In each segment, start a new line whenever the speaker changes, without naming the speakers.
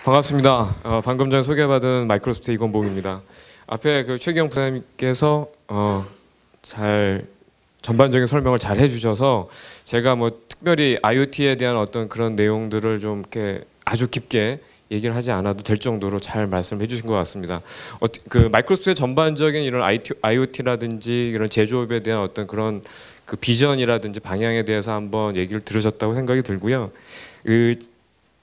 반갑습니다. 방금 전에 소개받은 마이크로소프트 이건봉입니다. 앞에 그 최기영 부장님께서 잘 전반적인 설명을 잘 해주셔서 제가 뭐 특별히 IoT에 대한 어떤 그런 내용들을 좀 이렇게 아주 깊게 얘기를 하지 않아도 될 정도로 잘 말씀해 주신 것 같습니다. 그 마이크로소프트의 전반적인 이런 IoT라든지 이런 제조업에 대한 어떤 그런 그 비전이라든지 방향에 대해서 한번 얘기를 들으셨다고 생각이 들고요.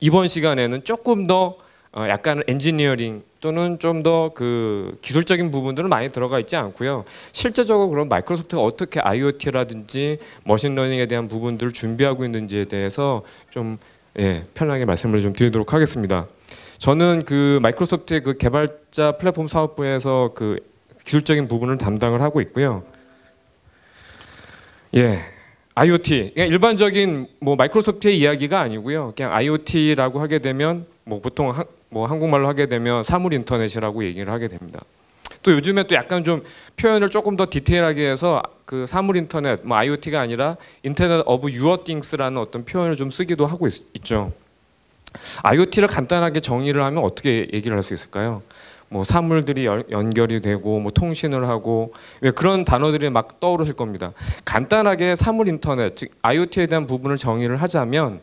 이번 시간에는 조금 더 약간 엔지니어링 또는 좀 더 그 기술적인 부분들은 많이 들어가 있지 않고요. 실제적으로 그럼 마이크로소프트가 어떻게 IoT라든지 머신러닝에 대한 부분들을 준비하고 있는지에 대해서 좀 편하게 말씀을 좀 드리도록 하겠습니다. 저는 그 마이크로소프트의 그 개발자 플랫폼 사업부에서 그 기술적인 부분을 담당을 하고 있고요. IoT, 그냥 일반적인 뭐 마이크로소프트의 이야기가 아니고요. 그냥 IoT라고 하게 되면 뭐 보통 한국말로 하게 되면 사물 인터넷이라고 얘기를 하게 됩니다. 또 요즘에 또 약간 좀 표현을 조금 더 디테일하게 해서 그 사물 인터넷, 뭐 IoT가 아니라 인터넷 오브 유어 띵스라는 어떤 표현을 좀 쓰기도 하고 있죠. IoT를 간단하게 정의를 하면 어떻게 얘기를 할 수 있을까요? 뭐 사물들이 연결이 되고 뭐 통신을 하고 왜 그런 단어들이 막 떠오르실 겁니다. 간단하게 사물 인터넷, 즉 IoT에 대한 부분을 정의를 하자면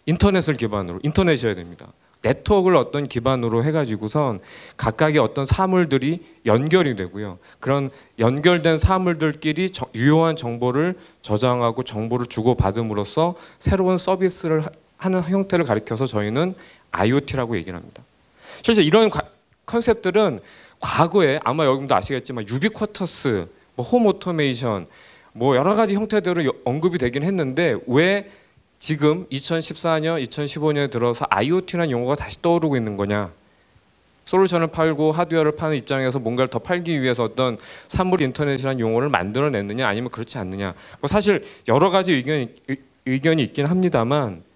인터넷을 기반으로 인터넷이어야 됩니다. 네트워크를 어떤 기반으로 해가지고선 각각의 어떤 사물들이 연결이 되고요. 그런 연결된 사물들끼리 유효한 정보를 저장하고 정보를 주고받음으로써 새로운 서비스를 하는 형태를 가리켜서 저희는 IoT라고 얘기를 합니다. 실제 이런 컨셉들은 과거에 아마 여러분도 아시겠지만 유비쿼터스, 홈 오토메이션, 뭐 여러 가지 형태대로 언급이 되긴 했는데 왜 지금 2014년, 2015년에 들어서 IoT라는 용어가 다시 떠오르고 있는 거냐? 솔루션을 팔고 하드웨어를 파는 입장에서 뭔가를 더 팔기 위해서 어떤 사물 인터넷이라는 용어를 만들어냈느냐 아니면 그렇지 않느냐? 뭐 사실 여러 가지 의견이 있긴 합니다만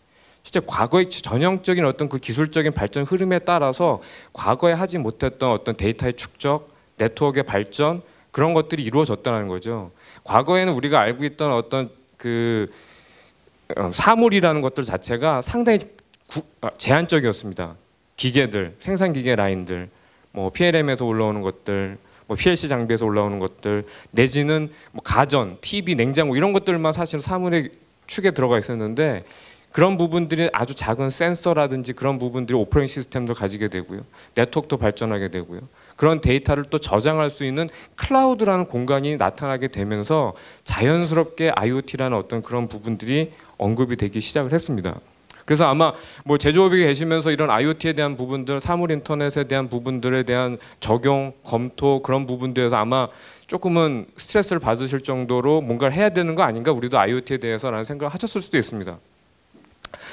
실제 과거의 전형적인 어떤 그 기술적인 발전 흐름에 따라서 과거에 하지 못했던 어떤 데이터의 축적, 네트워크의 발전 그런 것들이 이루어졌다는 거죠. 과거에는 우리가 알고 있던 어떤 그 사물이라는 것들 자체가 상당히 제한적이었습니다. 기계들, 생산기계 라인들, 뭐 PLM에서 올라오는 것들, 뭐 PLC 장비에서 올라오는 것들, 내지는 뭐 가전, TV, 냉장고 이런 것들만 사실 사물의 축에 들어가 있었는데 그런 부분들이 아주 작은 센서라든지 그런 부분들이 오퍼레이팅 시스템도 가지게 되고요. 네트워크도 발전하게 되고요. 그런 데이터를 또 저장할 수 있는 클라우드라는 공간이 나타나게 되면서 자연스럽게 IoT라는 어떤 그런 부분들이 언급이 되기 시작을 했습니다. 그래서 아마 뭐 제조업에 계시면서 이런 IoT에 대한 부분들, 사물 인터넷에 대한 부분들에 대한 적용, 검토 그런 부분들에서 아마 조금은 스트레스를 받으실 정도로 뭔가를 해야 되는 거 아닌가 우리도 IoT에 대해서라는 생각을 하셨을 수도 있습니다.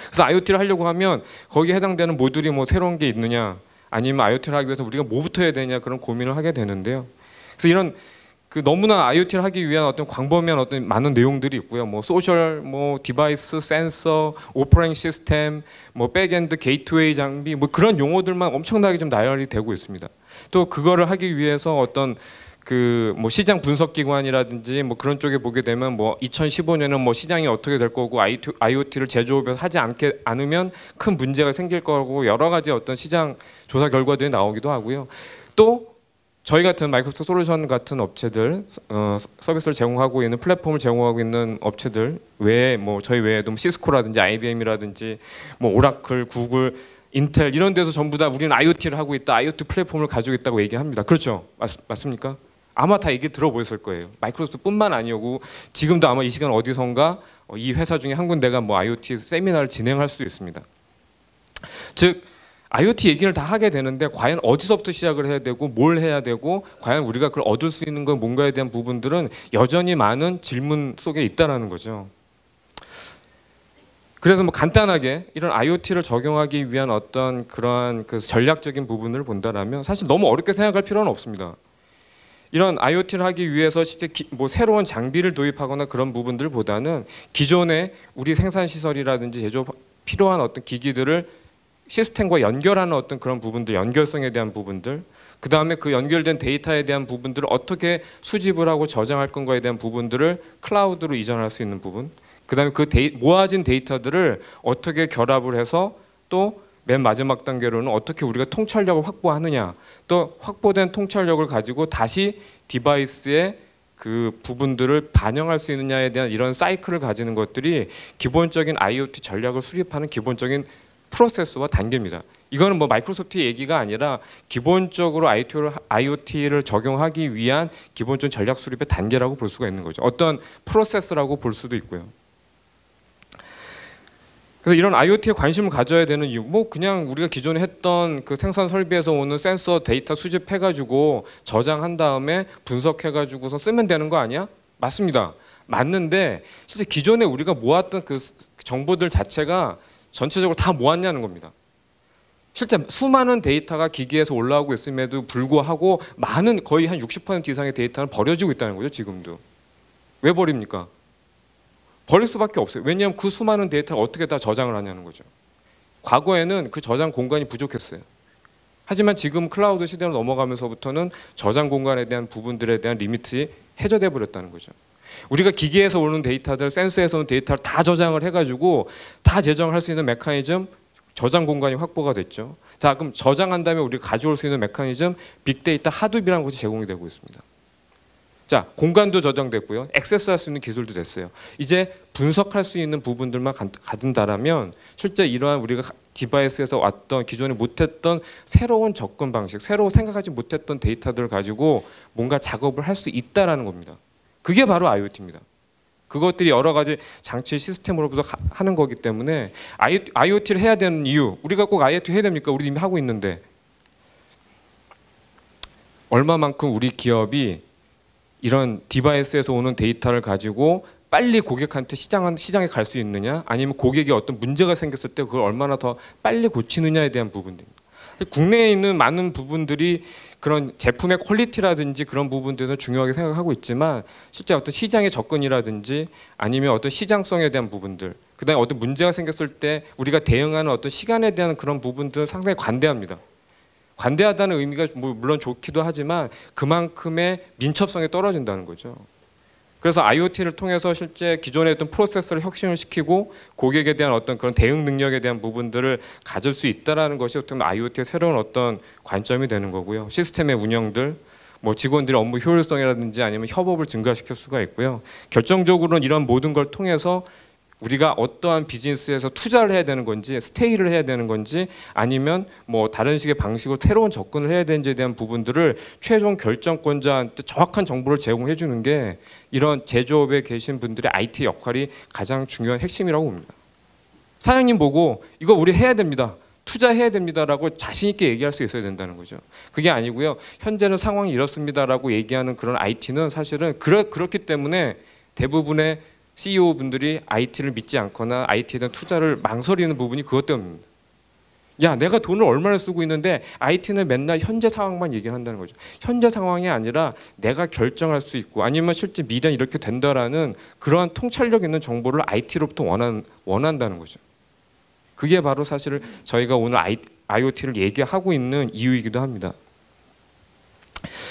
그래서 IoT를 하려고 하면 거기에 해당되는 모듈이 뭐 새로운 게 있느냐 아니면 IoT를 하기 위해서 우리가 뭐부터 해야 되냐 그런 고민을 하게 되는데요. 그래서 이런 그 너무나 IoT를 하기 위한 어떤 광범위한 어떤 많은 내용들이 있고요. 뭐 소셜, 뭐 디바이스, 센서, 오퍼레이팅 시스템, 뭐 백엔드 게이트웨이 장비, 뭐 그런 용어들만 엄청나게 좀 나열이 되고 있습니다. 또 그거를 하기 위해서 어떤 그 뭐 시장 분석 기관이라든지 뭐 그런 쪽에 보게 되면 뭐 2015년은 뭐 시장이 어떻게 될 거고 IoT를 제조업에서 하지 않으면 큰 문제가 생길 거고 여러 가지 어떤 시장 조사 결과들이 나오기도 하고요. 또 저희 같은 마이크로소프트 솔루션 같은 업체들 서비스를 제공하고 있는 플랫폼을 제공하고 있는 업체들 외에 뭐 저희 외에도 뭐 시스코라든지 IBM이라든지 뭐 오라클, 구글, 인텔 이런 데서 전부 다 우리는 IoT를 하고 있다, IoT 플랫폼을 가지고 있다고 얘기합니다. 그렇죠? 맞습니까? 아마 다 얘기 들어보셨을 거예요. 마이크로소프트뿐만 아니고 지금도 아마 이 시간 어디선가 이 회사 중에 한 군데가 뭐 IoT 세미나를 진행할 수도 있습니다. 즉 IoT 얘기를 다 하게 되는데 과연 어디서부터 시작을 해야 되고 뭘 해야 되고 과연 우리가 그걸 얻을 수 있는 건 뭔가에 대한 부분들은 여전히 많은 질문 속에 있다라는 거죠. 그래서 뭐 간단하게 이런 IoT를 적용하기 위한 어떤 그러한 그 전략적인 부분을 본다라면 사실 너무 어렵게 생각할 필요는 없습니다. 이런 IoT를 하기 위해서 실제 뭐 새로운 장비를 도입하거나 그런 부분들보다는 기존의 우리 생산 시설이라든지 제조업 필요한 어떤 기기들을 시스템과 연결하는 어떤 그런 부분들, 연결성에 대한 부분들, 그 다음에 그 연결된 데이터에 대한 부분들을 어떻게 수집을 하고 저장할 건가에 대한 부분들을 클라우드로 이전할 수 있는 부분, 그 다음에 그 모아진 데이터들을 어떻게 결합을 해서 또 맨 마지막 단계로는 어떻게 우리가 통찰력을 확보하느냐, 또 확보된 통찰력을 가지고 다시 디바이스에 그 부분들을 반영할 수 있느냐에 대한 이런 사이클을 가지는 것들이 기본적인 IoT 전략을 수립하는 기본적인 프로세스와 단계입니다. 이거는 뭐 마이크로소프트의 얘기가 아니라 기본적으로 IoT를 적용하기 위한 기본적인 전략 수립의 단계라고 볼 수가 있는 거죠. 어떤 프로세스라고 볼 수도 있고요. 그래서 이런 IoT에 관심을 가져야 되는 이유, 뭐 그냥 우리가 기존에 했던 그 생산 설비에서 오는 센서 데이터 수집해가지고 저장한 다음에 분석해가지고서 쓰면 되는 거 아니야? 맞습니다. 맞는데 실제 기존에 우리가 모았던 그 정보들 자체가 전체적으로 다 모았냐는 겁니다. 실제 수많은 데이터가 기기에서 올라오고 있음에도 불구하고 많은 거의 한 60% 이상의 데이터는 버려지고 있다는 거죠. 지금도. 왜 버립니까? 버릴 수밖에 없어요. 왜냐하면 그 수많은 데이터를 어떻게 다 저장을 하냐는 거죠. 과거에는 그 저장 공간이 부족했어요. 하지만 지금 클라우드 시대로 넘어가면서부터는 저장 공간에 대한 부분들에 대한 리미트가 해저돼 버렸다는 거죠. 우리가 기기에서 오는 데이터들, 센서에서 오는 데이터를 다 저장을 해가지고 다 재정할 수 있는 메커니즘, 저장 공간이 확보가 됐죠. 자, 그럼 저장한 다음에 우리가 가져올 수 있는 메커니즘, 빅데이터 하둡이라는 것이 제공이 되고 있습니다. 자, 공간도 저장됐고요. 액세스할 수 있는 기술도 됐어요. 이제 분석할 수 있는 부분들만 갖는다라면 실제 이러한 우리가 디바이스에서 왔던 기존에 못했던 새로운 접근 방식, 새로 생각하지 못했던 데이터들을 가지고 뭔가 작업을 할 수 있다라는 겁니다. 그게 바로 IoT입니다. 그것들이 여러 가지 장치 시스템으로부터 하는 거기 때문에 IoT를 해야 되는 이유, 우리가 꼭 IoT 해야 됩니까? 우리 이미 하고 있는데 얼마만큼 우리 기업이 이런 디바이스에서 오는 데이터를 가지고 빨리 고객한테 시장에 갈 수 있느냐, 아니면 고객이 어떤 문제가 생겼을 때 그걸 얼마나 더 빨리 고치느냐에 대한 부분입니다. 국내에 있는 많은 부분들이 그런 제품의 퀄리티라든지 그런 부분들에서 중요하게 생각하고 있지만 실제 어떤 시장의 접근이라든지 아니면 어떤 시장성에 대한 부분들, 그다음에 어떤 문제가 생겼을 때 우리가 대응하는 어떤 시간에 대한 그런 부분들은 상당히 관대합니다. 관대하다는 의미가 물론 좋기도 하지만 그만큼의 민첩성이 떨어진다는 거죠. 그래서 IoT를 통해서 실제 기존에 있던 프로세스를 혁신을 시키고 고객에 대한 어떤 그런 대응 능력에 대한 부분들을 가질 수 있다라는 것이 어떤 IoT의 새로운 어떤 관점이 되는 거고요. 시스템의 운영들, 뭐 직원들의 업무 효율성이라든지 아니면 협업을 증가시킬 수가 있고요. 결정적으로는 이런 모든 걸 통해서 우리가 어떠한 비즈니스에서 투자를 해야 되는 건지, 스테이를 해야 되는 건지, 아니면 뭐 다른 식의 방식으로 새로운 접근을 해야 되는지에 대한 부분들을 최종 결정권자한테 정확한 정보를 제공해 주는 게 이런 제조업에 계신 분들의 IT 역할이 가장 중요한 핵심이라고 봅니다. 사장님 보고 이거 우리 해야 됩니다, 투자해야 됩니다라고 자신 있게 얘기할 수 있어야 된다는 거죠. 그게 아니고요. 현재는 상황이 이렇습니다라고 얘기하는 그런 IT는 사실은 그렇기 때문에 대부분의 CEO 분들이 IT를 믿지 않거나 IT에 대한 투자를 망설이는 부분이 그것 때문입니다. 야, 내가 돈을 얼마나 쓰고 있는데 IT는 맨날 현재 상황만 얘기를 한다는 거죠. 현재 상황이 아니라 내가 결정할 수 있고 아니면 실제 미래는 이렇게 된다라는 그러한 통찰력 있는 정보를 IT로부터 원한다는 거죠. 그게 바로 사실 저희가 오늘 IoT를 얘기하고 있는 이유이기도 합니다.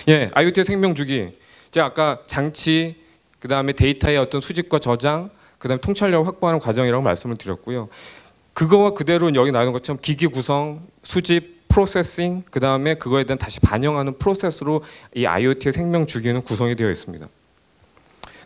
예, IoT의 생명주기. 제가 아까 장치, 그 다음에 데이터의 어떤 수집과 저장, 그 다음에 통찰력을 확보하는 과정이라고 말씀을 드렸고요. 그거와 그대로 여기 나오는 것처럼 기기 구성, 수집, 프로세싱, 그 다음에 그거에 대한 다시 반영하는 프로세스로 이 IoT의 생명 주기는 구성이 되어 있습니다.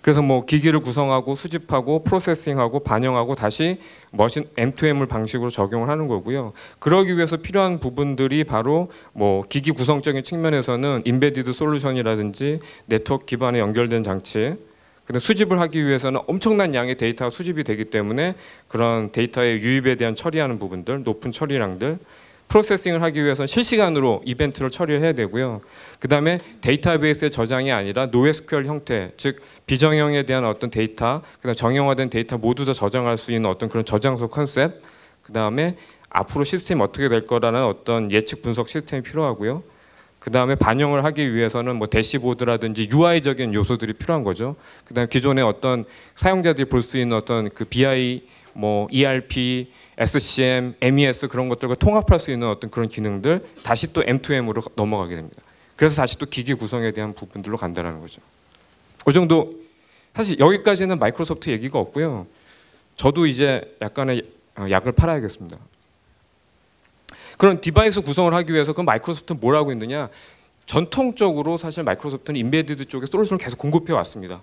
그래서 뭐 기기를 구성하고 수집하고 프로세싱하고 반영하고 다시 머신 M2M을 방식으로 적용을 하는 거고요. 그러기 위해서 필요한 부분들이 바로 뭐 기기 구성적인 측면에서는 인베디드 솔루션이라든지 네트워크 기반에 연결된 장치, 근데 수집을 하기 위해서는 엄청난 양의 데이터가 수집이 되기 때문에 그런 데이터의 유입에 대한 처리하는 부분들, 높은 처리량들, 프로세싱을 하기 위해서는 실시간으로 이벤트를 처리해야 되고요. 그 다음에 데이터베이스의 저장이 아니라 NoSQL 형태, 즉 비정형에 대한 어떤 데이터, 그다음 정형화된 데이터 모두 다 저장할 수 있는 어떤 그런 저장소 컨셉, 그 다음에 앞으로 시스템이 어떻게 될 거라는 어떤 예측 분석 시스템이 필요하고요. 그 다음에 반영을 하기 위해서는 뭐 대시보드라든지 UI적인 요소들이 필요한 거죠. 그 다음에 기존의 어떤 사용자들이 볼 수 있는 어떤 그 BI, 뭐 ERP, SCM, MES 그런 것들과 통합할 수 있는 어떤 그런 기능들 다시 또 M2M으로 넘어가게 됩니다. 그래서 다시 또 기기 구성에 대한 부분들로 간다는 거죠. 그 정도. 사실 여기까지는 마이크로소프트 얘기가 없고요. 저도 이제 약간의 약을 팔아야겠습니다. 그런 디바이스 구성을 하기 위해서 그 마이크로소프트는 뭘 하고 있느냐? 전통적으로 사실 마이크로소프트는 인베디드 쪽에 솔루션을 계속 공급해 왔습니다.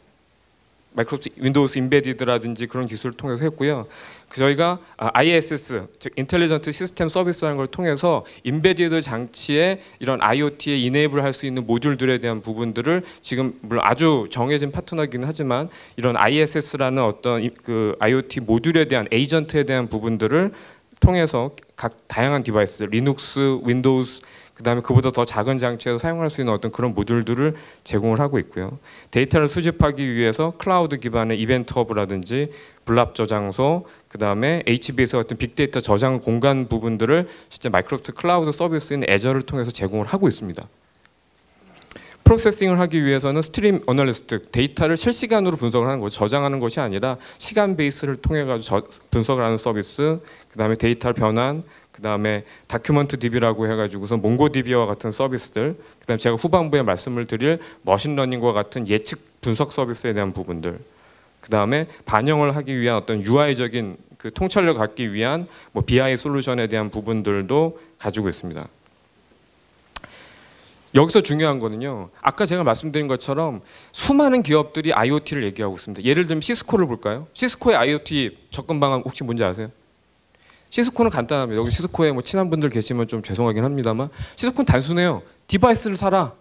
마이크로소프트 윈도우스 인베디드라든지 그런 기술을 통해서 했고요. 저희가 ISS, 즉 인텔리전트 시스템 서비스라는 걸 통해서 인베디드 장치에 이런 IoT에 이네이블 할 수 있는 모듈들에 대한 부분들을 지금 물론 아주 정해진 파트너이긴 하지만 이런 ISS라는 어떤 그 IoT 모듈에 대한 에이전트에 대한 부분들을 통해서 각 다양한 디바이스, 리눅스, 윈도우스, 그다음에 그보다 더 작은 장치에서 사용할 수 있는 어떤 그런 모듈들을 제공을 하고 있고요. 데이터를 수집하기 위해서 클라우드 기반의 이벤트 허브라든지 블랍 저장소, 그다음에 HBase 같은 빅데이터 저장 공간 부분들을 실제 마이크로소프트 클라우드 서비스인 애저를 통해서 제공을 하고 있습니다. 프로세싱을 하기 위해서는 스트림 어널리스트, 데이터를 실시간으로 분석을 하는 거죠. 저장하는 것이 아니라 시간 베이스를 통해 가지고 분석을 하는 서비스, 그다음에 데이터 변환, 그다음에 다큐먼트 DB라고 해가지고서 몽고DB와 같은 서비스들, 그다음에 제가 후반부에 말씀을 드릴 머신러닝과 같은 예측 분석 서비스에 대한 부분들, 그다음에 반영을 하기 위한 어떤 UI적인 그 통찰력을 갖기 위한 뭐 BI 솔루션에 대한 부분들도 가지고 있습니다. 여기서 중요한 거는요. 아까 제가 말씀드린 것처럼 수많은 기업들이 IoT를 얘기하고 있습니다. 예를 들면 시스코를 볼까요? 시스코의 IoT 접근 방안 혹시 뭔지 아세요? 시스코는 간단합니다. 여기 시스코에 뭐 친한 분들 계시면 좀 죄송하긴 합니다만 시스코는 단순해요. 디바이스를 사라.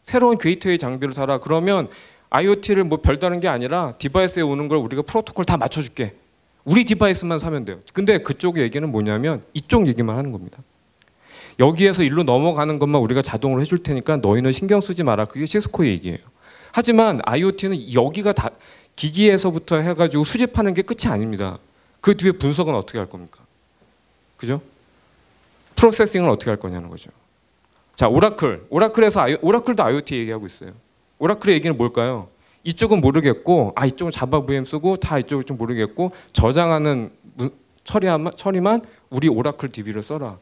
새로운 게이트웨이 장비를 사라. 그러면 IoT를 뭐 별다른 게 아니라 디바이스에 오는 걸 우리가 프로토콜 다 맞춰줄게. 우리 디바이스만 사면 돼요. 근데 그쪽 얘기는 뭐냐면 이쪽 얘기만 하는 겁니다. 여기에서 일로 넘어가는 것만 우리가 자동으로 해줄 테니까 너희는 신경 쓰지 마라. 그게 시스코의 얘기예요. 하지만 IoT는 여기가 다 기기에서부터 해가지고 수집하는 게 끝이 아닙니다. 그 뒤에 분석은 어떻게 할 겁니까? 그죠? 프로세싱을 어떻게 할 거냐는 거죠. 자, 오라클에서 오라클도 IoT 얘기하고 있어요. 오라클의 얘기는 뭘까요? 이쪽은 모르겠고, 이쪽은 자바 VM 쓰고, 다 이쪽은 좀 모르겠고, 저장하는 처리만 우리 오라클 DB를 써라.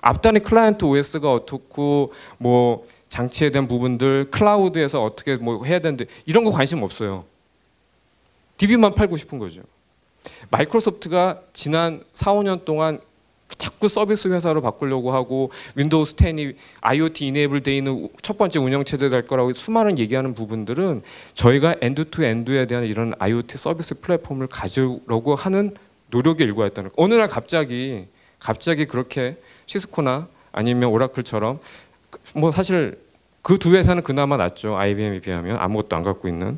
앞단의 클라이언트 OS가 어떻고, 뭐 장치에 대한 부분들, 클라우드에서 어떻게 뭐 해야 되는데 이런 거 관심 없어요. DB만 팔고 싶은 거죠. 마이크로소프트가 지난 4, 5년 동안 자꾸 서비스 회사로 바꾸려고 하고 윈도우스 10이 IoT 이네이블 돼 있는 첫 번째 운영체제 될 거라고 수많은 얘기하는 부분들은 저희가 엔드 투 엔드에 대한 이런 IoT 서비스 플랫폼을 가지려고 하는 노력의 일과였다는 거. 어느 날 갑자기 그렇게 시스코나 아니면 오라클처럼 뭐 사실 그 두 회사는 그나마 낫죠. IBM에 비하면 아무것도 안 갖고 있는.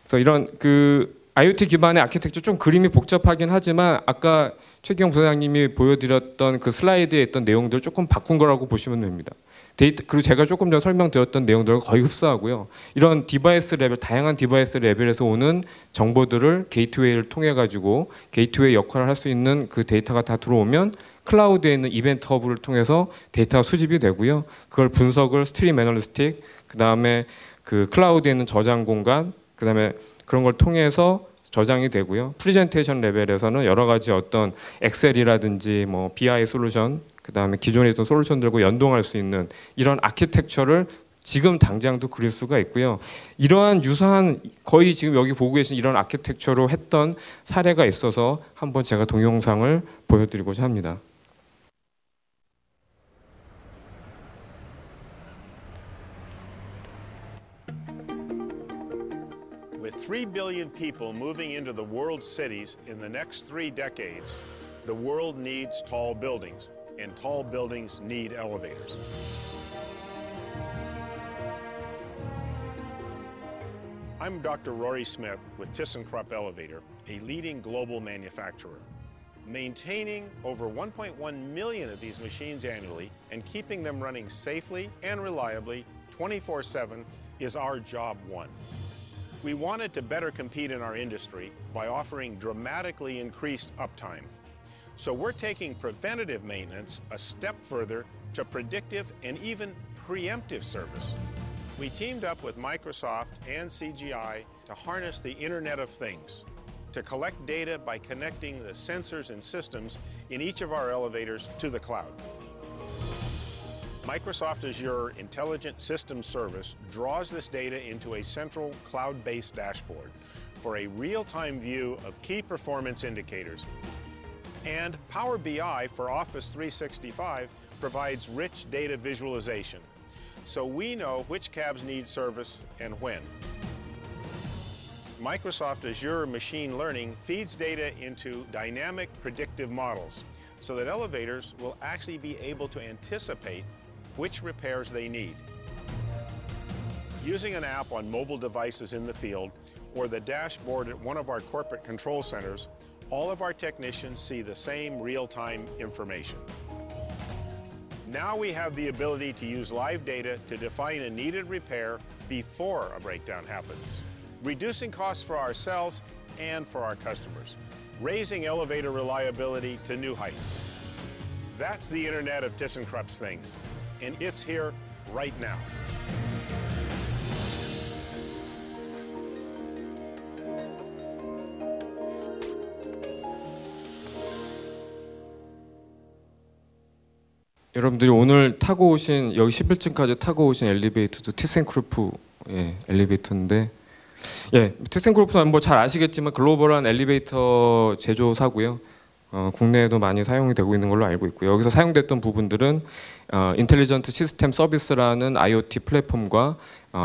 그래서 이런 그 IoT 기반의 아키텍처 좀 그림이 복잡하긴 하지만 아까 최기영 부사장님이 보여드렸던 그 슬라이드에 있던 내용들 조금 바꾼 거라고 보시면 됩니다. 그리고 제가 조금 전 설명드렸던 내용들과 거의 흡사하고요. 이런 디바이스 레벨, 다양한 디바이스 레벨에서 오는 정보들을 게이트웨이를 통해 가지고 게이트웨이 역할을 할 수 있는 그 데이터가 다 들어오면 클라우드에 있는 이벤트 허브를 통해서 데이터가 수집이 되고요. 그걸 분석을 스트림 애널리스틱, 그다음에 그 클라우드에 있는 저장 공간, 그다음에 그런 걸 통해서 저장이 되고요. 프레젠테이션 레벨에서는 여러 가지 어떤 엑셀이라든지 뭐 BI 솔루션, 그다음에 기존에 있던 솔루션들과 연동할 수 있는 이런 아키텍처를 지금 당장도 그릴 수가 있고요. 이러한 유사한 거의 지금 여기 보고 계신 이런 아키텍처로 했던 사례가 있어서 한번 제가 동영상을 보여드리고자 합니다.
With 3 billion people moving into the world's cities in the next 3 decades, the world needs tall buildings, and tall buildings need elevators. I'm Dr. Rory Smith with ThyssenKrupp Elevator, a leading global manufacturer. Maintaining over 1.1 million of these machines annually and keeping them running safely and reliably 24/7 is our job one. We wanted to better compete in our industry by offering dramatically increased uptime. So we're taking preventative maintenance a step further to predictive and even preemptive service. We teamed up with Microsoft and CGI to harness the Internet of Things, to collect data by connecting the sensors and systems in each of our elevators to the cloud. Microsoft Azure Intelligent Systems Service draws this data into a central cloud-based dashboard for a real-time view of key performance indicators. And Power BI for Office 365 provides rich data visualization, so we know which cabs need service and when. Microsoft Azure Machine Learning feeds data into dynamic predictive models so that elevators will actually be able to anticipate which repairs they need. Using an app on mobile devices in the field or the dashboard at one of our corporate control centers, all of our technicians see the same real-time information. Now we have the ability to use live data to define a needed repair before a breakdown happens, reducing costs for ourselves and for our customers, raising elevator reliability to new heights. That's the Internet of ThyssenKrupp's things, and it's here right now.
여러분들이 오늘 타고 오신 여기 11층까지 타고 오신 엘리베이터도 티센크루프 엘리베이터인데, 티센크루프는 뭐 잘 아시겠지만 글로벌한 엘리베이터 제조사고요. 국내에도 많이 사용이 되고 있는 걸로 알고 있고요. 여기서 사용됐던 부분들은 인텔리전트 시스템 서비스라는 IoT 플랫폼과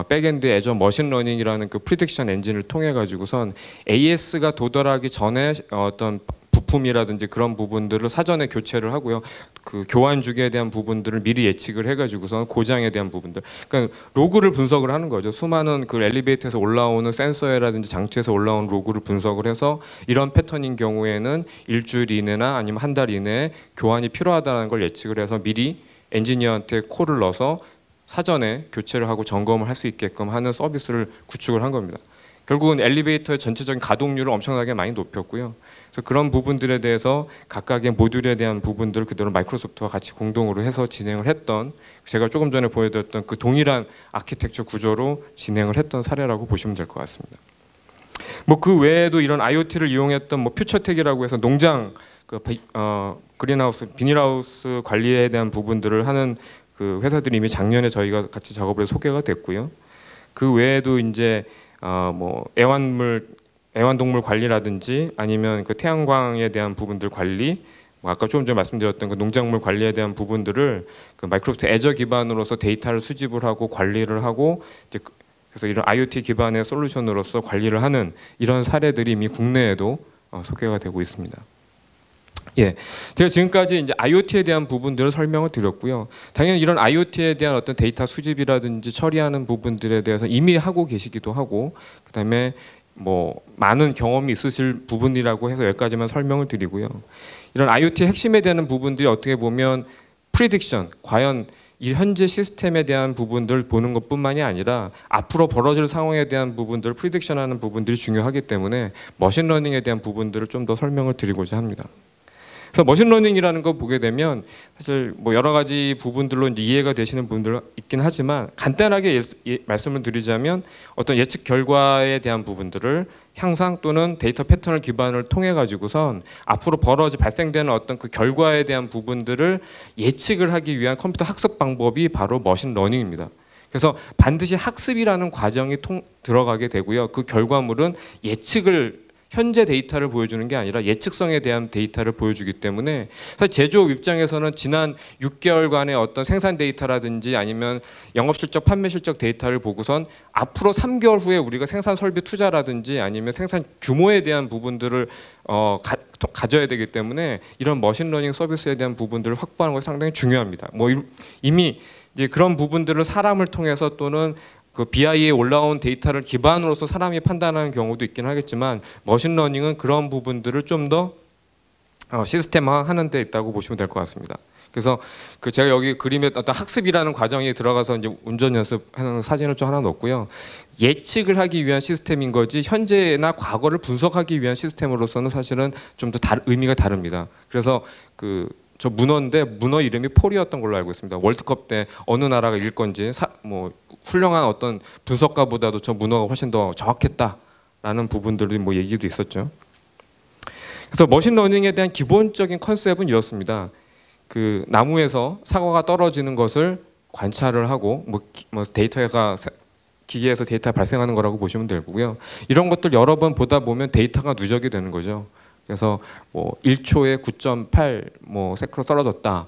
백엔드 애저 머신러닝이라는 그 프리딕션 엔진을 통해 가지고선 AS가 도달하기 전에 어떤 부품이라든지 그런 부분들을 사전에 교체를 하고요. 그 교환 주기에 대한 부분들을 미리 예측을 해가지고서 고장에 대한 부분들, 그러니까 로그를 분석을 하는 거죠. 수많은 그 엘리베이터에서 올라오는 센서라든지 장치에서 올라온 로그를 분석을 해서 이런 패턴인 경우에는 일주일 이내나 아니면 한 달 이내에 교환이 필요하다는 걸 예측을 해서 미리 엔지니어한테 콜을 넣어서 사전에 교체를 하고 점검을 할 수 있게끔 하는 서비스를 구축을 한 겁니다. 결국은 엘리베이터의 전체적인 가동률을 엄청나게 많이 높였고요. 그래서 그런 부분들에 대해서 각각의 모듈에 대한 부분들을 그대로 마이크로소프트와 같이 공동으로 해서 진행을 했던, 제가 조금 전에 보여드렸던 그 동일한 아키텍처 구조로 진행을 했던 사례라고 보시면 될 것 같습니다. 뭐 그 외에도 이런 IoT를 이용했던 뭐 퓨처텍이라고 해서 농장 그린하우스 비닐하우스 관리에 대한 부분들을 하는 그 회사들이 이미 작년에 저희가 같이 작업을 해서 소개가 됐고요. 그 외에도 이제 뭐 애완동물 관리라든지 아니면 그 태양광에 대한 부분들 관리, 뭐 아까 조금 전에 말씀드렸던 그 농작물 관리에 대한 부분들을 그 마이크로소프트 애저 기반으로서 데이터를 수집을 하고 관리를 하고, 이제 그래서 이런 IoT 기반의 솔루션으로서 관리를 하는 이런 사례들이 이미 국내에도 소개가 되고 있습니다. 제가 지금까지 이제 IoT에 대한 부분들을 설명을 드렸고요. 당연히 이런 IoT에 대한 어떤 데이터 수집이라든지 처리하는 부분들에 대해서 이미 하고 계시기도 하고, 그다음에 뭐 많은 경험이 있으실 부분이라고 해서 여기까지만 설명을 드리고요. 이런 IoT의 핵심에 대한 부분들이 어떻게 보면 프리딕션, 과연 이 현재 시스템에 대한 부분들 보는 것뿐만이 아니라 앞으로 벌어질 상황에 대한 부분들을 프리딕션하는 부분들이 중요하기 때문에 머신러닝에 대한 부분들을 좀 더 설명을 드리고자 합니다. 그래서 머신러닝이라는 거 보게 되면 사실 뭐 여러 가지 부분들로 이해가 되시는 분들 있긴 하지만, 간단하게 말씀을 드리자면 어떤 예측 결과에 대한 부분들을 향상 또는 데이터 패턴을 기반을 통해 가지고선 앞으로 발생되는 어떤 그 결과에 대한 부분들을 예측을 하기 위한 컴퓨터 학습 방법이 바로 머신러닝입니다. 그래서 반드시 학습이라는 과정이 들어가게 되고요. 그 결과물은 현재 데이터를 보여주는 게 아니라 예측성에 대한 데이터를 보여주기 때문에, 사실 제조업 입장에서는 지난 6개월간의 어떤 생산 데이터라든지 아니면 영업실적, 판매실적 데이터를 보고선 앞으로 3개월 후에 우리가 생산 설비 투자라든지 아니면 생산 규모에 대한 부분들을 가져야 되기 때문에 이런 머신러닝 서비스에 대한 부분들을 확보하는 것이 상당히 중요합니다. 뭐 이미 이제 그런 부분들을 사람을 통해서 또는 그 BI에 올라온 데이터를 기반으로서 사람이 판단하는 경우도 있긴 하겠지만, 머신러닝은 그런 부분들을 좀 더 시스템화하는 데 있다고 보시면 될 것 같습니다. 그래서 그 제가 여기 그림에 어떤 학습이라는 과정이 들어가서 이제 운전 연습하는 사진을 좀 하나 넣었고요. 예측을 하기 위한 시스템인 거지 현재나 과거를 분석하기 위한 시스템으로서는 사실은 좀 더 의미가 다릅니다. 그래서 저 문어인데 문어 이름이 폴이었던 걸로 알고 있습니다. 월드컵 때 어느 나라가 이길 건지 뭐 훌륭한 어떤 분석가보다도 저 문어가 훨씬 더 정확했다라는 부분들이 뭐 얘기도 있었죠. 그래서 머신러닝에 대한 기본적인 컨셉은 이렇습니다. 그 나무에서 사과가 떨어지는 것을 관찰을 하고 뭐 데이터가 기계에서 데이터가 발생하는 거라고 보시면 되고요. 이런 것들 여러 번 보다 보면 데이터가 누적이 되는 거죠. 그래서 뭐 1초에 9.8 뭐 세크로 떨어졌다.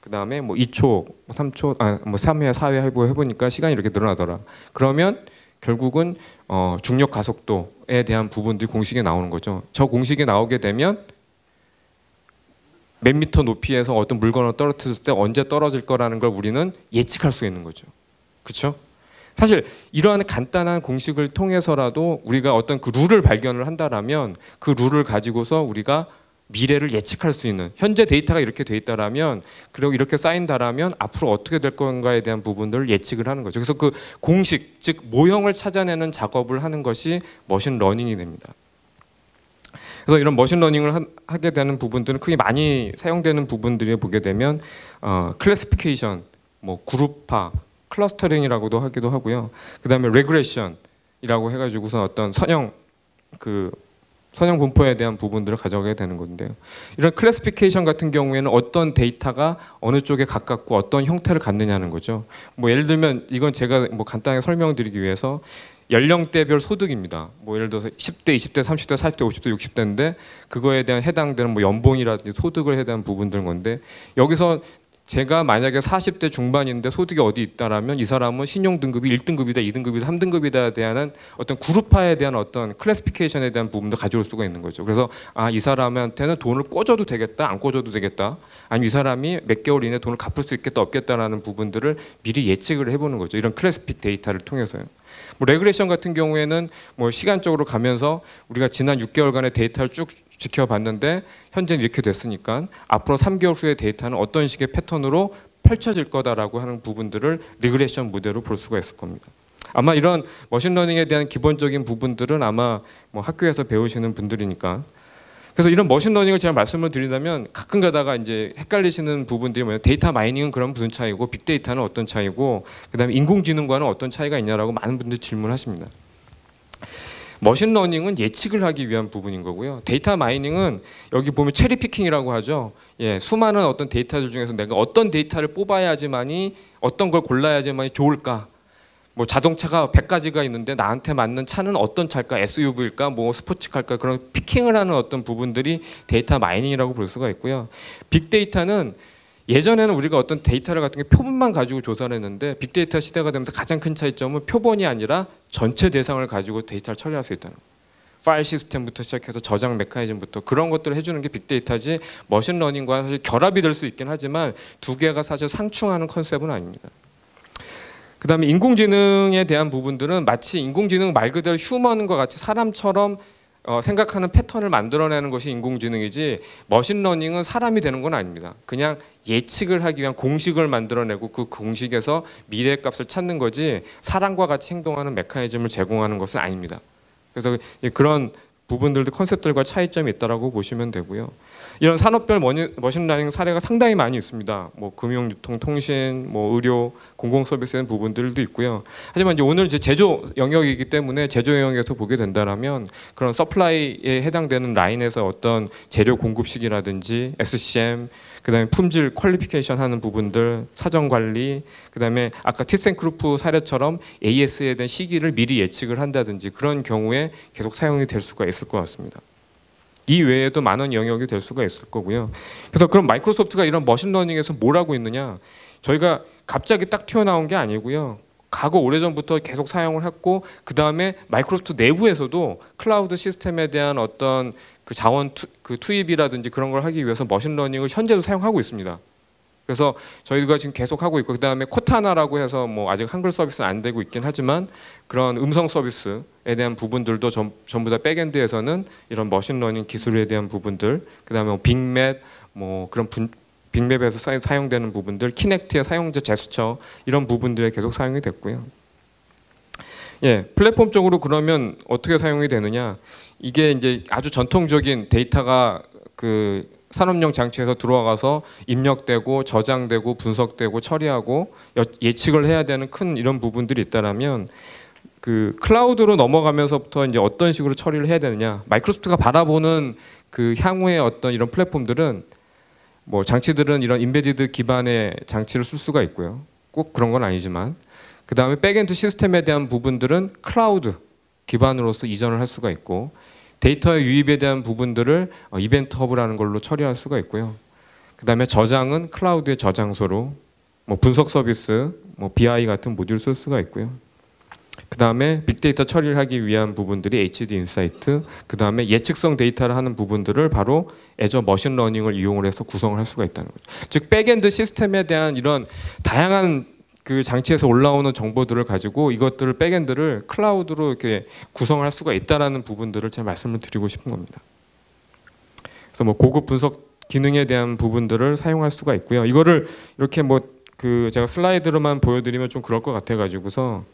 그 다음에 뭐 2초, 3초, 뭐 3회, 4회 해보니까 시간이 이렇게 늘어나더라. 그러면 결국은 중력 가속도에 대한 부분들이 공식에 나오는 거죠. 저 공식이 나오게 되면 몇 미터 높이에서 어떤 물건을 떨어뜨렸을 때 언제 떨어질 거라는 걸 우리는 예측할 수 있는 거죠. 그렇죠? 사실 이러한 간단한 공식을 통해서라도 우리가 어떤 그 룰을 발견을 한다라면 그 룰을 가지고서 우리가 미래를 예측할 수 있는, 현재 데이터가 이렇게 돼 있다라면, 그리고 이렇게 쌓인다라면 앞으로 어떻게 될 건가에 대한 부분들을 예측을 하는 거죠. 그래서 그 공식, 즉 모형을 찾아내는 작업을 하는 것이 머신러닝이 됩니다. 그래서 이런 머신러닝을 하게 되는 부분들은 크게 많이 사용되는 부분들을 보게 되면 클래시피케이션, 뭐 그룹화, 클러스터링이라고도 하기도 하고요. 그 다음에 레그레션이라고 해가지고서 어떤 선형 분포에 대한 부분들을 가져가게 되는 건데요. 이런 클래시피케이션 같은 경우에는 어떤 데이터가 어느 쪽에 가깝고 어떤 형태를 갖느냐는 거죠. 뭐 예를 들면 이건 제가 뭐 간단하게 설명드리기 위해서 연령대별 소득입니다. 뭐 예를 들어서 10대, 20대, 30대, 40대, 50대, 60대인데 그거에 대한 해당되는 뭐 연봉이라든지 소득을 대한 부분들인 건데, 여기서 제가 만약에 40대 중반인데 소득이 어디 있다라면 이 사람은 신용 등급이 1등급이다, 2등급이다, 3등급이다에 대한 어떤 그룹화에 대한 어떤 클래시피케이션에 대한 부분도 가져올 수가 있는 거죠. 그래서 이 사람한테는 돈을 꿔줘도 되겠다, 안 꿔줘도 되겠다, 아니면 이 사람이 몇 개월 이내 돈을 갚을 수 있겠다, 없겠다라는 부분들을 미리 예측을 해보는 거죠. 이런 클래시픽 데이터를 통해서요. 뭐 레그레션 같은 경우에는 뭐 시간적으로 가면서 우리가 지난 6개월간의 데이터를 쭉 지켜봤는데 현재는 이렇게 됐으니까 앞으로 3개월 후의 데이터는 어떤 식의 패턴으로 펼쳐질 거다라고 하는 부분들을 리그레션 모델로 볼 수가 있을 겁니다. 아마 이런 머신러닝에 대한 기본적인 부분들은 아마 뭐 학교에서 배우시는 분들이니까. 그래서 이런 머신러닝을 제가 말씀을 드리자면 가끔 가다가 이제 헷갈리시는 부분들이 뭐냐면 데이터 마이닝은 그럼 무슨 차이고 빅데이터는 어떤 차이고 그다음에 인공지능과는 어떤 차이가 있냐라고 많은 분들이 질문하십니다. 머신러닝은 예측을 하기 위한 부분인 거고요. 데이터 마이닝은 여기 보면 체리 피킹이라고 하죠. 예, 수많은 어떤 데이터들 중에서 내가 어떤 데이터를 뽑아야지만이, 어떤 걸 골라야지만이 좋을까. 뭐 자동차가 100가지가 있는데 나한테 맞는 차는 어떤 차일까? SUV일까? 뭐 스포츠카일까? 그런 피킹을 하는 어떤 부분들이 데이터 마이닝이라고 볼 수가 있고요. 빅데이터는 예전에는 우리가 어떤 데이터를 같은 게 표본만 가지고 조사를 했는데 빅데이터 시대가 되면서 가장 큰 차이점은 표본이 아니라 전체 대상을 가지고 데이터를 처리할 수 있다는 거예요. 파일 시스템부터 시작해서 저장 메커니즘부터 그런 것들을 해주는 게 빅데이터지, 머신러닝과 사실 결합이 될 수 있긴 하지만 두 개가 사실 상충하는 컨셉은 아닙니다. 그 다음에 인공지능에 대한 부분들은 마치 인공지능 말 그대로 휴먼과 같이 사람처럼 생각하는 패턴을 만들어내는 것이 인공지능이지, 머신러닝은 사람이 되는 건 아닙니다. 그냥 예측을 하기 위한 공식을 만들어내고 그 공식에서 미래의 값을 찾는 거지 사람과 같이 행동하는 메커니즘을 제공하는 것은 아닙니다. 그래서 그런 부분들도 컨셉들과 차이점이 있다라고 보시면 되고요. 이런 산업별 머신러닝 사례가 상당히 많이 있습니다. 뭐 금융, 유통, 통신, 뭐 의료, 공공 서비스의 부분들도 있고요. 하지만 이제 오늘 이제 제조 영역이기 때문에 제조 영역에서 보게 된다라면 그런 서플라이에 해당되는 라인에서 어떤 재료 공급 시기라든지 SCM, 그다음에 품질 퀄리피케이션 하는 부분들, 사정 관리, 그다음에 아까 티센크루프 사례처럼 AS에 대한 시기를 미리 예측을 한다든지 그런 경우에 계속 사용이 될 수가 있을 것 같습니다. 이 외에도 많은 영역이 될 수가 있을 거고요. 그래서 그럼 마이크로소프트가 이런 머신러닝에서 뭘 하고 있느냐? 저희가 갑자기 딱 튀어나온 게 아니고요. 과거 오래전부터 계속 사용을 했고 그 다음에 마이크로소프트 내부에서도 클라우드 시스템에 대한 어떤 그 자원 투입이라든지 그런 걸 하기 위해서 머신러닝을 현재도 사용하고 있습니다. 그래서 저희가 지금 계속 하고 있고, 그 다음에 코타나라고 해서 뭐 아직 한글 서비스는 안 되고 있긴 하지만 그런 음성 서비스에 대한 부분들도 전부 다 백엔드에서는 이런 머신러닝 기술에 대한 부분들, 그 다음에 빅맵, 뭐 그런 빅맵에서 사용되는 부분들, 키넥트의 사용자 제스처 이런 부분들에 계속 사용이 됐고요. 예, 플랫폼적으로 그러면 어떻게 사용이 되느냐? 이게 이제 아주 전통적인 데이터가 그 산업용 장치에서 들어와서 입력되고 저장되고 분석되고 처리하고 예측을 해야 되는 큰 이런 부분들이 있다라면 그 클라우드로 넘어가면서부터 이제 어떤 식으로 처리를 해야 되느냐? 마이크로소프트가 바라보는 그 향후의 어떤 이런 플랫폼들은 뭐 장치들은 이런 인베디드 기반의 장치를 쓸 수가 있고요. 꼭 그런 건 아니지만 그 다음에 백엔드 시스템에 대한 부분들은 클라우드 기반으로서 이전을 할 수가 있고, 데이터의 유입에 대한 부분들을 이벤트 허브라는 걸로 처리할 수가 있고요. 그 다음에 저장은 클라우드의 저장소로 뭐 분석 서비스, 뭐 BI 같은 모듈 쓸 수가 있고요. 그 다음에 빅데이터 처리를 하기 위한 부분들이 HD 인사이트, 그 다음에 예측성 데이터를 하는 부분들을 바로 애저 머신러닝을 이용을 해서 구성을 할 수가 있다는 거죠. 즉 백엔드 시스템에 대한 이런 다양한 그 장치에서 올라오는 정보들을 가지고 이것들을 백엔드를 클라우드로 이렇게 구성을 할 수가 있다라는 부분들을 제가 말씀을 드리고 싶은 겁니다. 그래서 뭐 고급 분석 기능에 대한 부분들을 사용할 수가 있고요. 이거를 이렇게 뭐 그 제가 슬라이드로만 보여드리면 좀 그럴 것 같아가지고서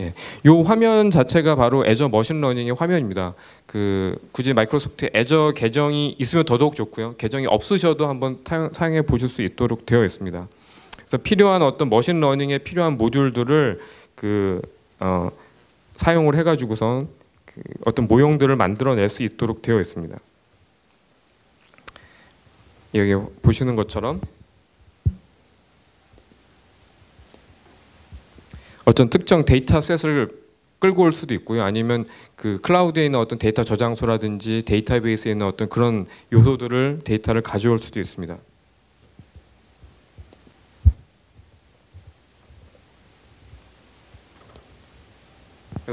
예, 요 화면 자체가 바로 애저 머신러닝의 화면입니다. 그 굳이 마이크로소프트 애저 계정이 있으면 더더욱 좋고요. 계정이 없으셔도 한번 사용해 보실 수 있도록 되어 있습니다. 그래서 필요한 어떤 머신러닝에 필요한 모듈들을 사용을 해가지고선 그 어떤 모형들을 만들어낼 수 있도록 되어 있습니다. 여기 보시는 것처럼 어떤 특정 데이터셋을 끌고 올 수도 있고요. 아니면 그 클라우드에 있는 어떤 데이터 저장소라든지 데이터베이스에 있는 어떤 그런 요소들을 데이터를 가져올 수도 있습니다.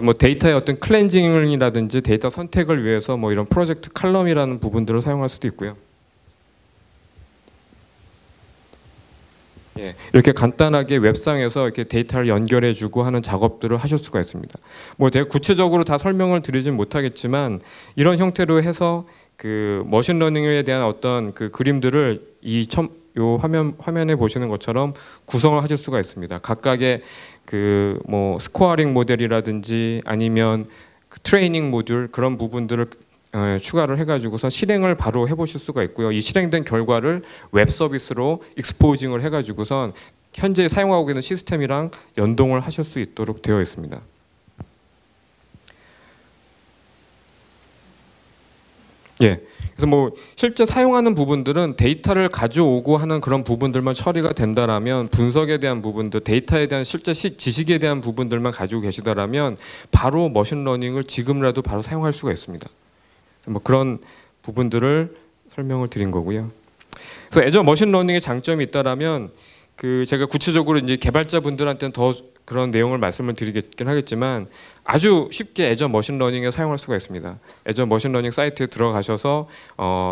뭐 데이터의 어떤 클렌징이라든지 데이터 선택을 위해서 뭐 이런 프로젝트 칼럼이라는 부분들을 사용할 수도 있고요. 예, 이렇게 간단하게 웹상에서 이렇게 데이터를 연결해주고 하는 작업들을 하실 수가 있습니다. 뭐 제가 구체적으로 다 설명을 드리진 못하겠지만 이런 형태로 해서 그 머신러닝에 대한 어떤 그 그림들을 요 화면에 보시는 것처럼 구성을 하실 수가 있습니다. 각각의 그 뭐 스코어링 모델이라든지 아니면 그 트레이닝 모듈 그런 부분들을 추가를 해가지고서 실행을 바로 해보실 수가 있고요. 이 실행된 결과를 웹 서비스로 익스포징을 해가지고선 현재 사용하고 있는 시스템이랑 연동을 하실 수 있도록 되어 있습니다. 예. 그래서 뭐 실제 사용하는 부분들은 데이터를 가져오고 하는 그런 부분들만 처리가 된다라면 분석에 대한 부분들, 데이터에 대한 실제 지식에 대한 부분들만 가지고 계시다라면 바로 머신러닝을 지금이라도 바로 사용할 수가 있습니다. 뭐 그런 부분들을 설명을 드린 거고요. 그래서 애저 머신러닝의 장점이 있다라면 그 제가 구체적으로 이제 개발자분들한테는 더 그런 내용을 말씀을 드리긴 하겠지만 아주 쉽게 애저 머신러닝에 사용할 수가 있습니다. 애저 머신러닝 사이트에 들어가셔서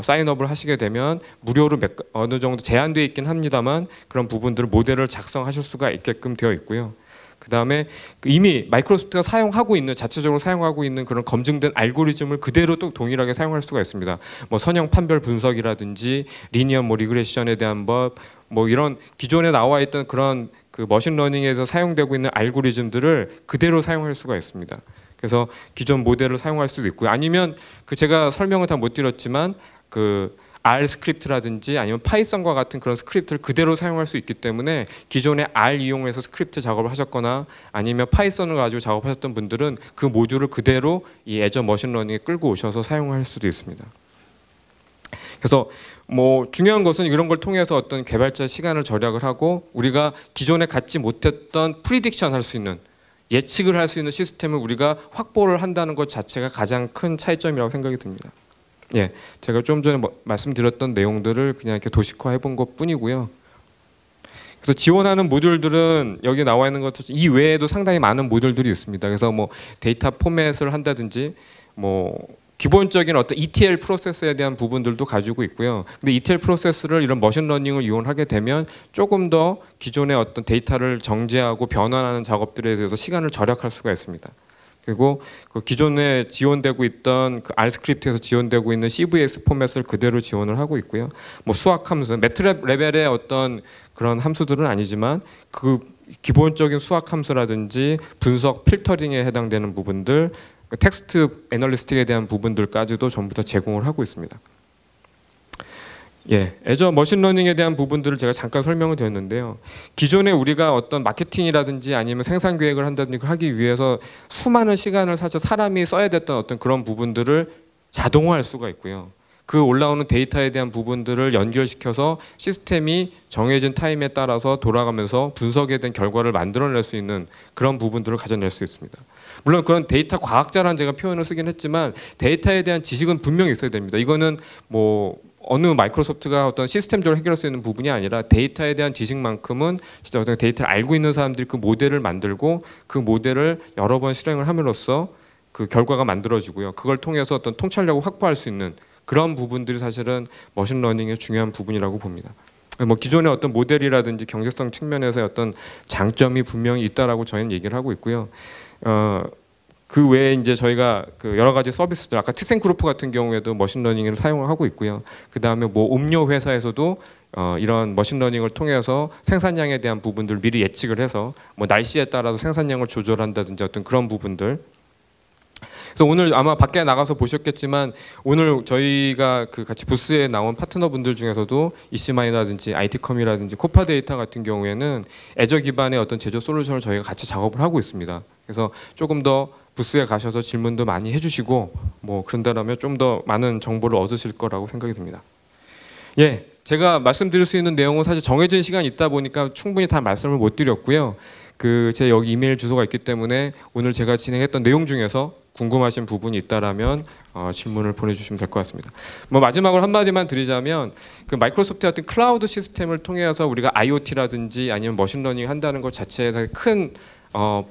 사인업을 하시게 되면 무료로 어느 정도 제한되어 있긴 합니다만 그런 부분들을 모델을 작성하실 수가 있게끔 되어 있고요. 그 다음에 이미 마이크로소프트가 사용하고 있는 자체적으로 사용하고 있는 그런 검증된 알고리즘을 그대로 또 동일하게 사용할 수가 있습니다. 뭐 선형 판별 분석이라든지 리니어 뭐 리그레션에 대한 법, 뭐 이런 기존에 나와 있던 그런 그 머신러닝에서 사용되고 있는 알고리즘들을 그대로 사용할 수가 있습니다. 그래서 기존 모델을 사용할 수도 있고요. 아니면 그 제가 설명을 다 못 드렸지만 그 R 스크립트라든지 아니면 파이썬과 같은 그런 스크립트를 그대로 사용할 수 있기 때문에 기존에 R 이용해서 스크립트 작업을 하셨거나 아니면 파이썬을 가지고 작업하셨던 분들은 그 모듈을 그대로 이 애저 머신러닝에 끌고 오셔서 사용할 수도 있습니다. 그래서 뭐 중요한 것은 이런 걸 통해서 어떤 개발자 시간을 절약을 하고 우리가 기존에 갖지 못했던 프리딕션 할 수 있는 예측을 할 수 있는 시스템을 우리가 확보를 한다는 것 자체가 가장 큰 차이점이라고 생각이 듭니다. 예, 제가 좀 전에 말씀드렸던 내용들을 그냥 이렇게 도식화해 본 것 뿐이고요. 그래서 지원하는 모듈들은 여기 나와 있는 것들 이 외에도 상당히 많은 모듈들이 있습니다. 그래서 뭐 데이터 포맷을 한다든지 뭐 기본적인 어떤 ETL 프로세스에 대한 부분들도 가지고 있고요. 근데 ETL 프로세스를 이런 머신러닝을 이용하게 되면 조금 더 기존의 어떤 데이터를 정제하고 변환하는 작업들에 대해서 시간을 절약할 수가 있습니다. 그리고 그 기존에 지원되고 있던 그 R 스크립트에서 지원되고 있는 CVS 포맷을 그대로 지원을 하고 있고요. 뭐 수학 함수, 매트랩 레벨의 어떤 그런 함수들은 아니지만 그 기본적인 수학 함수라든지 분석 필터링에 해당되는 부분들, 텍스트 애널리스틱에 대한 부분들까지도 전부 다 제공을 하고 있습니다. 예, 애저 머신러닝에 대한 부분들을 제가 잠깐 설명을 드렸는데요. 기존에 우리가 어떤 마케팅이라든지 아니면 생산 계획을 한다든지 하기 위해서 수많은 시간을 사실 사람이 써야 됐던 어떤 그런 부분들을 자동화할 수가 있고요. 그 올라오는 데이터에 대한 부분들을 연결시켜서 시스템이 정해진 타임에 따라서 돌아가면서 분석에 대한 결과를 만들어낼 수 있는 그런 부분들을 가져낼 수 있습니다. 물론 그런 데이터 과학자라는 제가 표현을 쓰긴 했지만 데이터에 대한 지식은 분명히 있어야 됩니다. 이거는 뭐 어느 마이크로소프트가 어떤 시스템적으로 해결할 수 있는 부분이 아니라 데이터에 대한 지식만큼은 진짜 어떤 데이터를 알고 있는 사람들이 그 모델을 만들고 그 모델을 여러 번 실행을 함으로써 그 결과가 만들어지고요. 그걸 통해서 어떤 통찰력을 확보할 수 있는 그런 부분들이 사실은 머신러닝의 중요한 부분이라고 봅니다. 뭐 기존의 어떤 모델이라든지 경제성 측면에서의 어떤 장점이 분명히 있다라고 저희는 얘기를 하고 있고요. 그 외에 이제 저희가 그 여러 가지 서비스들 아까 티센그룹 같은 경우에도 머신러닝을 사용을 하고 있고요. 그 다음에 뭐 음료 회사에서도 이런 머신러닝을 통해서 생산량에 대한 부분들 미리 예측을 해서 뭐 날씨에 따라서 생산량을 조절한다든지 어떤 그런 부분들. 그래서 오늘 아마 밖에 나가서 보셨겠지만 오늘 저희가 그 같이 부스에 나온 파트너분들 중에서도 이시마이라든지 IT컴이라든지 코파데이터 같은 경우에는 애저 기반의 어떤 제조 솔루션을 저희가 같이 작업을 하고 있습니다. 그래서 조금 더 부스에 가셔서 질문도 많이 해주시고 뭐 그런다면 좀 더 많은 정보를 얻으실 거라고 생각이 듭니다. 예, 제가 말씀드릴 수 있는 내용은 사실 정해진 시간이 있다 보니까 충분히 다 말씀을 못 드렸고요. 제 여기 이메일 주소가 있기 때문에 오늘 제가 진행했던 내용 중에서 궁금하신 부분이 있다라면 질문을 보내주시면 될 것 같습니다. 뭐 마지막으로 한마디만 드리자면 그 마이크로소프트의 어떤 클라우드 시스템을 통해서 우리가 IoT라든지 아니면 머신러닝 한다는 것 자체에서 큰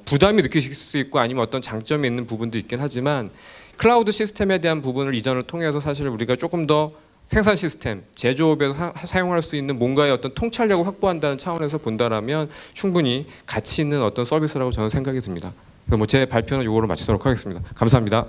부담이 느끼실 수 있고 아니면 어떤 장점이 있는 부분도 있긴 하지만 클라우드 시스템에 대한 부분을 이전을 통해서 사실 우리가 조금 더 생산 시스템, 제조업에서 사용할 수 있는 뭔가의 어떤 통찰력을 확보한다는 차원에서 본다라면 충분히 가치 있는 어떤 서비스라고 저는 생각이 듭니다. 뭐 제 발표는 이거로 마치도록 하겠습니다. 감사합니다.